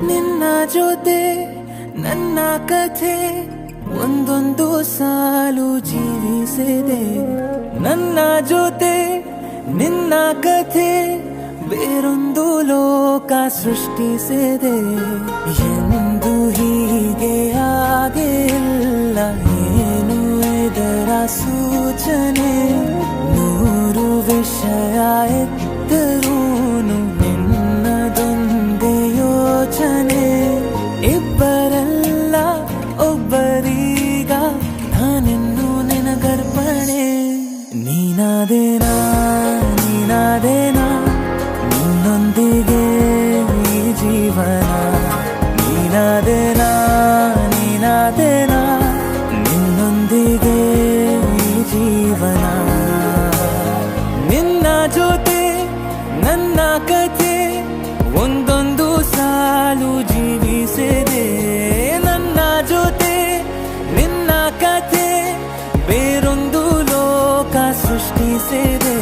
ನಿನ್ನ ಜೊತೆ ನನ್ನ ಕಥೆ ಒಂದೊಂದು ಸಾಲು ಜೀವಿಸಿದೆ. ನನ್ನ ಜೊತೆ ನಿನ್ನ ಕಥೆ ಬೇರೊಂದು ಲೋಕ ಸೃಷ್ಟಿಸಿದೆ. ಎಂದು ಹೀಗೆ ಆಗಿಲ್ಲ, ಏನು ಇದರ ಸೂಚನೆ? ನೂರು ವಿಷಯ ಎತ್ತರೂನು ನಿನ್ನದೊಂದೇ ಯೋಚನೆ. ಇಬ್ಬರಲ್ಲ ಒಬ್ಬರೀಗ ನಾನಿನ್ನು ನಿನಗರ್ಪಣೆ. ನೀನಾದೇನಾ ನೀನಾದೇನಾ ನಿನ್ನೊಂದಿಗೆ ಈ ಜೀವನ. ನೀನಾದೇನಾ ನೀನಾದೇನಾ ನಿನ್ನೊಂದಿಗೆ ಈ ಜೀವನ. ನಿನ್ನ ಜೊತೆ ನನ್ನ ಕಥೆ ಒಂದೊಂದು ಸಾಲು ಜೀವಿಸಿದೆ. ನನ್ನ ಜೊತೆ ನಿನ್ನ ಕಥೆ ಬೇರೊಂದು ಲೋಕ ಸೃಷ್ಟಿಸಿದೆ.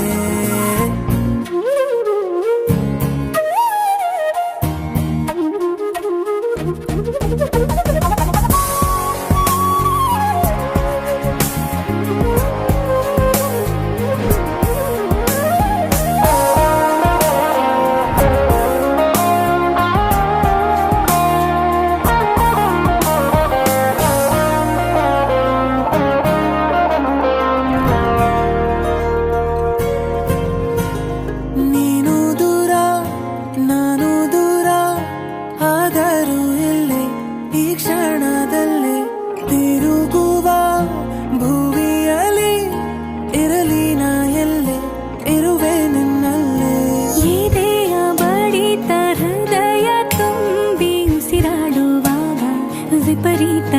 ನೀನು ದೂರ ನಾನು ದೂರ ಆದರೂ ಇಲ್ಲೇ ಈ ಕ್ಷಣದಲ್ಲಿ ತಿರುಗುವ ಭುವಿಯಲ್ಲಿ ಇರಲಿ ನಾ ಎಲ್ಲೆ ಇರುವೆ ನಿನ್ನಲ್ಲೇ. ಎದೆಯ ಬಡಿತ ಹೃದಯ ತುಂಬಿ ಉಸಿರಾಡುವಾಗ ವಿಪರೀತ